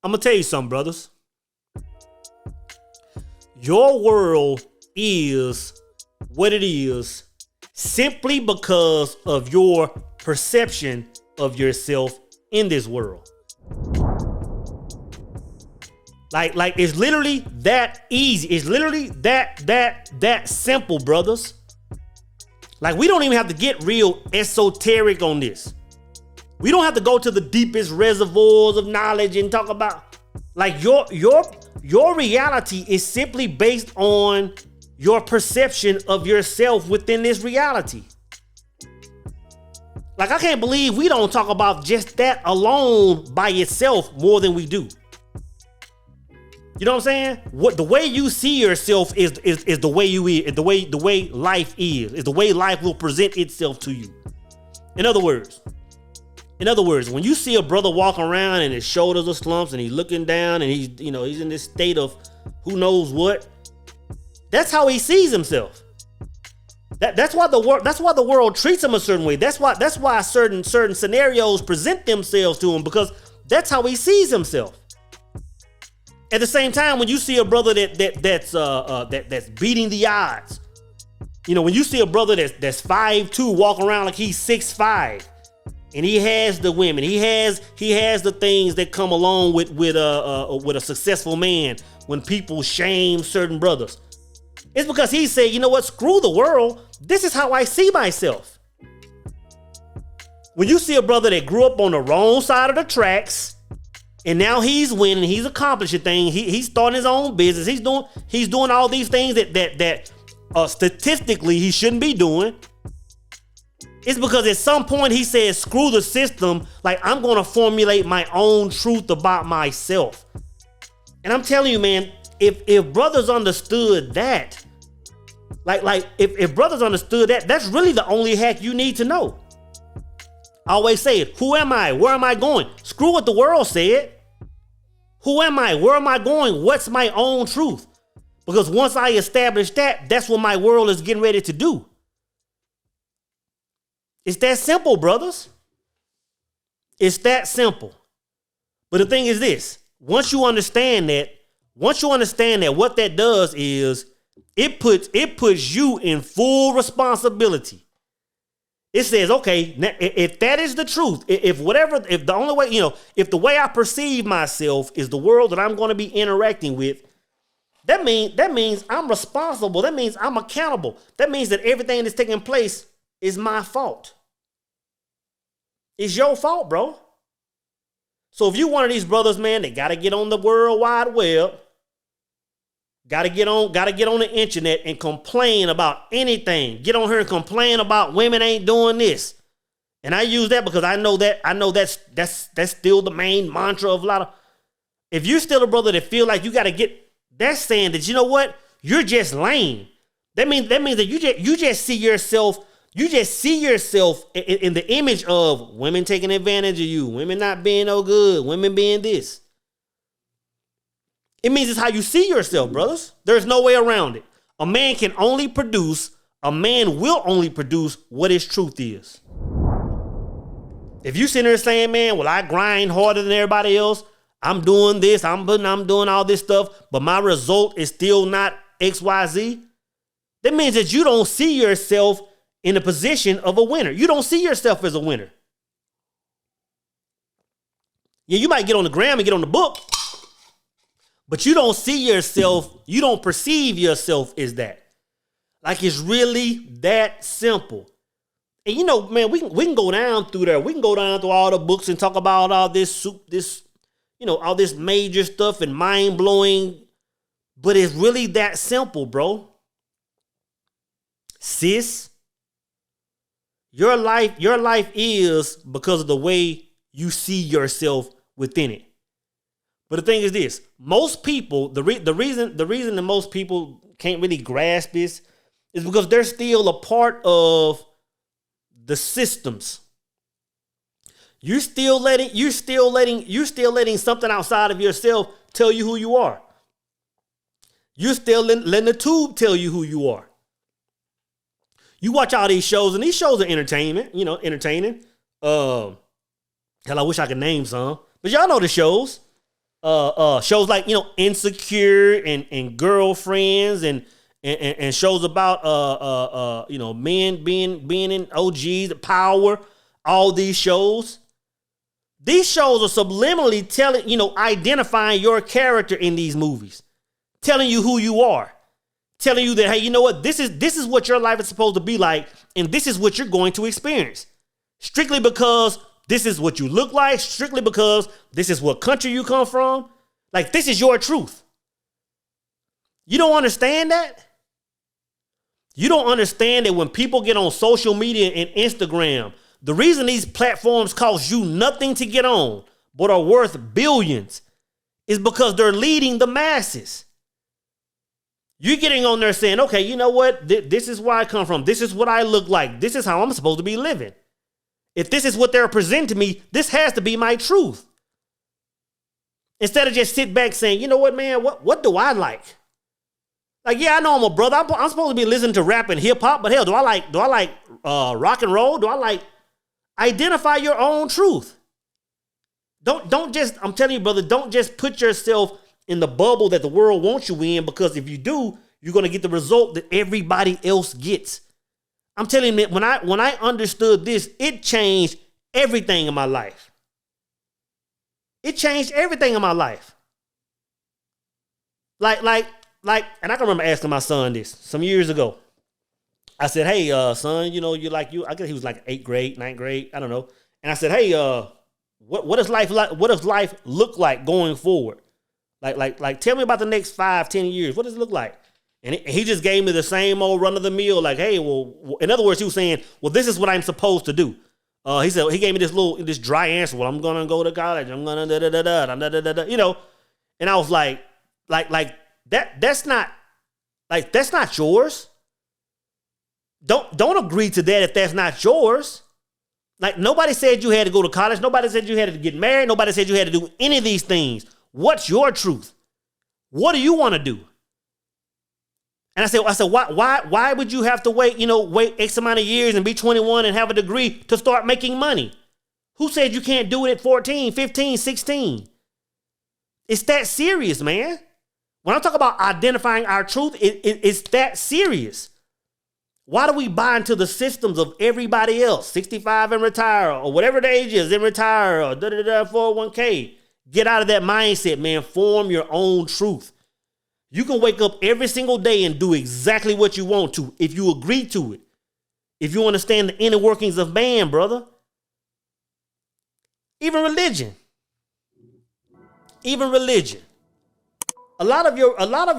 I'm gonna tell you something, brothers. Your world is what it is simply because of your perception of yourself in this world. Like it's literally that easy. It's literally that simple, brothers. Like, we don't even have to get real esoteric on this. We don't have to go to the deepest reservoirs of knowledge and talk about, like, your reality is simply based on your perception of yourself within this reality. Like, I can't believe we don't talk about just that alone by itself more than we do. You know what I'm saying? What the way you see yourself is the way you is, the way life is the way life will present itself to you. In other words, when you see a brother walking around and his shoulders are slumps and he's looking down and he's in this state of who knows what, that's how he sees himself. That's why the world treats him a certain way. That's why certain scenarios present themselves to him, because that's how he sees himself. At the same time, when you see a brother that's beating the odds, when you see a brother that's 5'2" walking around like he's 6'5", and he has the women, he has the things that come along with a successful man when people shame certain brothers, it's because he said, you know what, screw the world. This is how I see myself. When you see a brother that grew up on the wrong side of the tracks, and now he's winning, he's accomplishing things, he's starting his own business, he's doing all these things that statistically he shouldn't be doing. It's because at some point he said, screw the system, like, I'm gonna formulate my own truth about myself. And I'm telling you, man, if brothers understood that, like if brothers understood that, that's really the only hack you need to know. I always say it. Who am I? Where am I going? Screw what the world said. Who am I? Where am I going? What's my own truth? Because once I establish that, that's what my world is getting ready to do. It's that simple, brothers. It's that simple. But the thing is this. Once you understand that, what that does is it puts you in full responsibility. It says, okay, if that is the truth, if the only way, if the way I perceive myself is the world that I'm going to be interacting with, that means I'm responsible. That means I'm accountable. That means that everything that's taking place is my fault. It's your fault, bro. So if you one of these brothers, man, they got to get on the World Wide Web, got to get on the internet and complain about anything. Get on here and complain about women ain't doing this. And I use that because I know that's still the main mantra of a lot of. If you're still a brother that feel like you got to get, that's saying that, you know what, you're just lame. That means that you just see yourself. You just see yourself in the image of women taking advantage of you, women not being no good, women being this. It means it's how you see yourself, brothers. There's no way around it. A man will only produce what his truth is. If you sit there saying, man, well, I grind harder than everybody else, I'm doing this, I'm doing all this stuff, but my result is still not XYZ, that means that you don't see yourself in the position of a winner. You don't see yourself as a winner. Yeah, you might get on the gram and get on the book, but you don't see yourself, you don't perceive yourself as that. Like, it's really that simple. And man, we can go down through there. We can go down through all the books and talk about all this all this major stuff and mind-blowing, but it's really that simple, bro. Sis, your life is because of the way you see yourself within it. But the thing is this, most people, the reason that most people can't really grasp this is because they're still a part of the systems. You're still letting something outside of yourself tell you who you are. You're still letting the tube tell you who you are. You watch all these shows, and these shows are entertainment, entertaining. Hell, I wish I could name some, but y'all know the shows. shows like, Insecure and Girlfriends and shows about men being in OGs, Power, all these shows. These shows are subliminally telling, identifying your character in these movies, telling you who you are, telling you that, hey, you know what, this is what your life is supposed to be like, and this is what you're going to experience. Strictly because this is what you look like, strictly because this is what country you come from. Like, this is your truth. You don't understand that? You don't understand that when people get on social media and Instagram, the reason these platforms cost you nothing to get on, but are worth billions, is because they're leading the masses. You're getting on there saying, okay, you know what? This is where I come from. This is what I look like. This is how I'm supposed to be living. If this is what they're presenting to me, this has to be my truth. Instead of just sit back saying, you know what, man, what do I like? Like, yeah, I know I'm a brother. I'm supposed to be listening to rap and hip hop, but hell, do I like rock and roll? Do I like? Identify your own truth. Don't just, I'm telling you, brother, don't just put yourself in the bubble that the world wants you in, because if you do, you're going to get the result that everybody else gets. I'm telling you, when I understood this, it changed everything in my life. It changed everything in my life. Like, and I can remember asking my son this some years ago. I said, hey, son, I guess he was like 8th grade, 9th grade, I don't know. And I said, hey, what does life like? What does life look like going forward? Like, tell me about the next 5-10 years. What does it look like? And he just gave me the same old run of the mill, like, hey, well, in other words, he was saying, well, this is what I'm supposed to do. He said, he gave me this dry answer. Well, I'm going to go to college. I'm going to da. And I was like that's not yours. Don't agree to that if that's not yours. Like, nobody said you had to go to college. Nobody said you had to get married. Nobody said you had to do any of these things. What's your truth? What do you want to do? And I said, why would you have to wait X amount of years and be 21 and have a degree to start making money? Who said you can't do it at 14, 15, 16? It's that serious, man. When I talk about identifying our truth, it's that serious. Why do we buy into the systems of everybody else? 65 and retire, or whatever the age is, and retire, or 401k. Get out of that mindset, man. Form your own truth. You can wake up every single day and do exactly what you want to if you agree to it. If you understand the inner workings of man, brother. Even religion. A lot of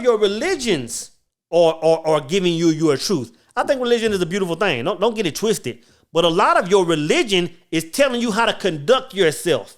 your religions are giving you your truth. I think religion is a beautiful thing. Don't get it twisted. But a lot of your religion is telling you how to conduct yourself.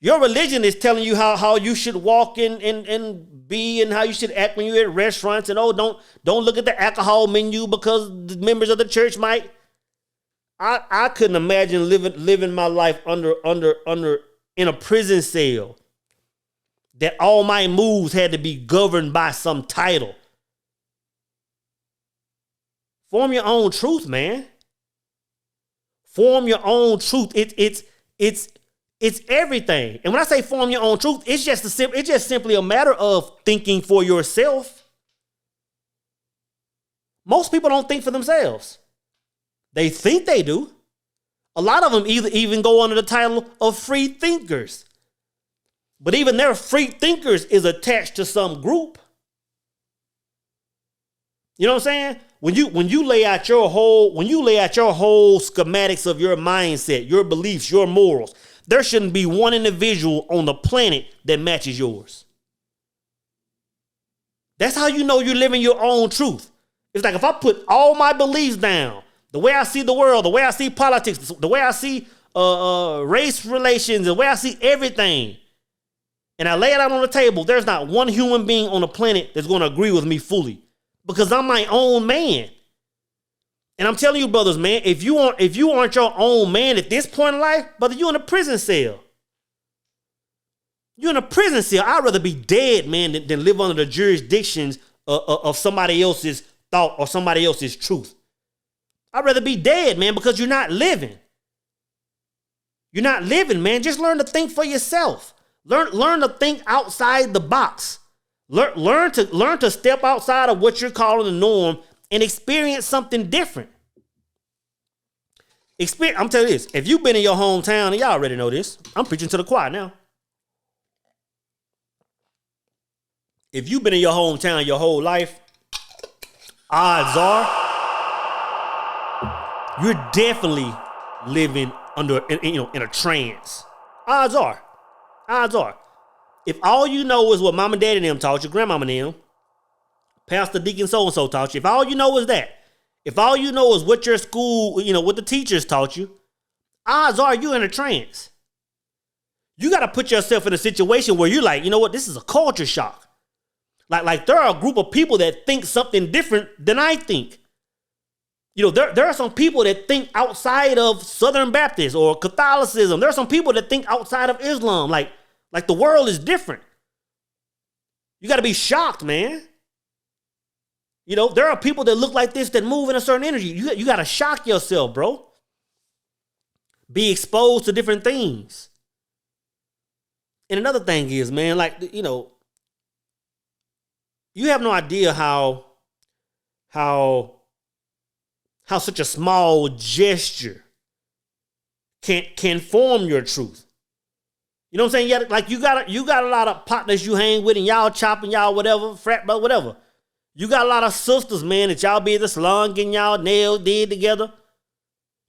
Your religion is telling you how you should walk and be, and how you should act when you're at restaurants, and don't look at the alcohol menu because the members of the church might. I couldn't imagine living my life under in a prison cell that all my moves had to be governed by some title. Form your own truth, man. Form your own truth. It's everything. And when I say form your own truth, it's just simply a matter of thinking for yourself. Most people don't think for themselves. They think they do. A lot of them even go under the title of free thinkers. But even their free thinkers is attached to some group. You know what I'm saying? When you lay out your whole schematics of your mindset, your beliefs, your morals, there shouldn't be one individual on the planet that matches yours. That's how you know you're living your own truth. It's like if I put all my beliefs down, the way I see the world, the way I see politics, the way I see race relations, the way I see everything, and I lay it out on the table, there's not one human being on the planet that's going to agree with me fully, because I'm my own man. And I'm telling you, brothers, man, if you aren't your own man at this point in life, brother, you're in a prison cell. You're in a prison cell. I'd rather be dead, man, than live under the jurisdictions of somebody else's thought or somebody else's truth. I'd rather be dead, man, because you're not living. You're not living, man. Just learn to think for yourself. Learn to think outside the box. Learn to step outside of what you're calling the norm and experience something different. I'm telling you this. If you've been in your hometown, and y'all already know this, I'm preaching to the choir now. If you've been in your hometown your whole life, odds are you're definitely living in a trance. Odds are. If all you know is what mom and daddy and them taught you, grandmama and them, pastor, deacon, so-and-so taught you, if all you know is that, if all you know is what your school, what the teachers taught you, odds are you're in a trance. You got to put yourself in a situation where you're like, you know what, this is a culture shock. Like there are a group of people that think something different than I think. There are some people that think outside of Southern Baptist or Catholicism. There are some people that think outside of Islam. Like the world is different. You got to be shocked, man. There are people that look like this that move in a certain energy. You got to shock yourself, bro. Be exposed to different things. And another thing is, man, you have no idea how such a small gesture can form your truth. You know what I'm saying? You got a lot of partners you hang with and y'all chopping y'all whatever, frat bro, whatever. You got a lot of sisters, man, that y'all be at the salon getting y'all nails did together.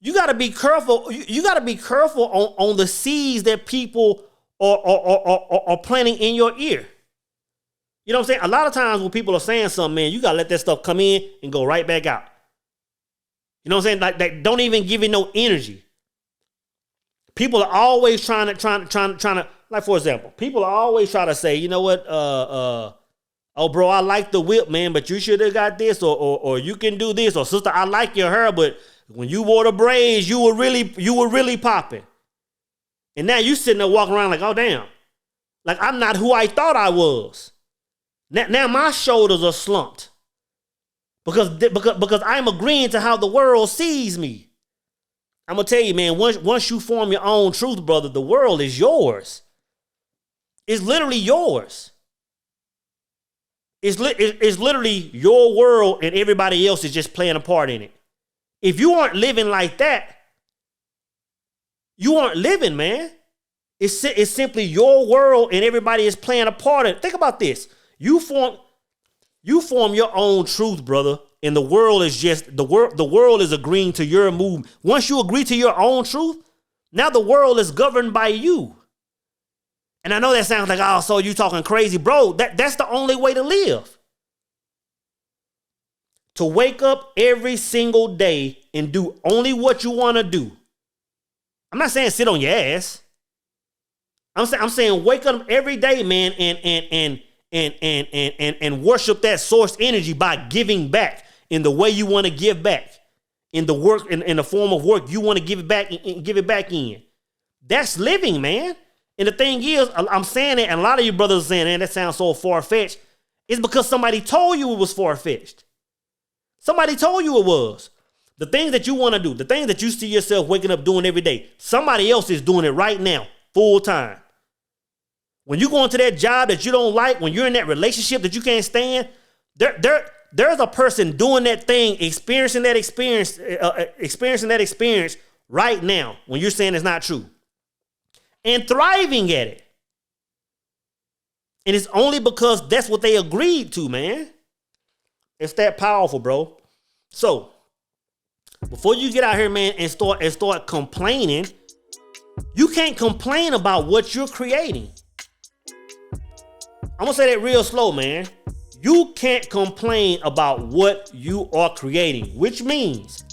You got to be careful. You got to be careful on the seeds that people are planting in your ear. You know what I'm saying? A lot of times when people are saying something, man, you got to let that stuff come in and go right back out. You know what I'm saying? Like don't even give it no energy. People are always trying to, like, for example, people are always trying to say, you know what, oh, bro, I like the whip, man, but you should have got this, or you can do this, or sister, I like your hair, but when you wore the braids, you were really popping. And now you sitting there walking around like, oh, damn, like I'm not who I thought I was. Now my shoulders are slumped because I'm agreeing to how the world sees me. I'm gonna tell you, man, once you form your own truth, brother, the world is yours. It's literally yours. It's literally your world and everybody else is just playing a part in it. If you aren't living like that, you aren't living, man. It's simply your world and everybody is playing a part in it. Think about this. You form your own truth, brother, and the world is just the world is agreeing to your move. Once you agree to your own truth, now the world is governed by you. And I know that sounds like, oh, so you talking crazy, bro. That's the only way to live. To wake up every single day and do only what you want to do. I'm not saying sit on your ass. I'm saying wake up every day, man, and worship that source energy by giving back in the way you want to give back, in the work, in the form of work you want to give it back and give it back in. That's living, man. And the thing is, I'm saying it, and a lot of you brothers are saying, man, that sounds so far-fetched. It's because somebody told you it was far-fetched. Somebody told you it was. The things that you want to do, the things that you see yourself waking up doing every day, somebody else is doing it right now, full time. When you go into that job that you don't like, when you're in that relationship that you can't stand, there's a person doing that thing, experiencing that experience right now when you're saying it's not true. And thriving at it. And it's only because that's what they agreed to, man. It's that powerful, bro. So, before you get out here, man, and start complaining, you can't complain about what you're creating. I'm gonna say that real slow, man. You can't complain about what you are creating, which means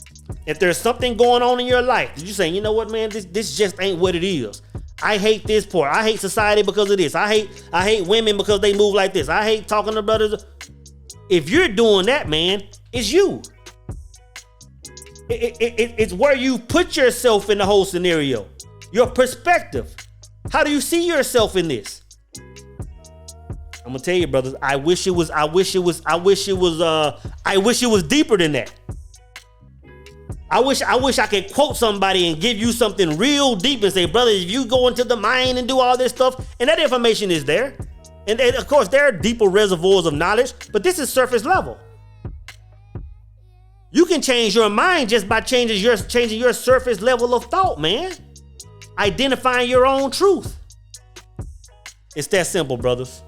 if there's something going on in your life, you're saying, you know what, man, this just ain't what it is. I hate this part. I hate society because of this. I hate women because they move like this. I hate talking to brothers. If you're doing that, man, it's you. It's where you put yourself in the whole scenario. Your perspective. How do you see yourself in this? I'm gonna tell you, brothers, I wish it was deeper than that. I wish I could quote somebody and give you something real deep and say, brother, if you go into the mind and do all this stuff, and that information is there. And of course, there are deeper reservoirs of knowledge, but this is surface level. You can change your mind just by changing your surface level of thought, man. Identifying your own truth. It's that simple, brothers.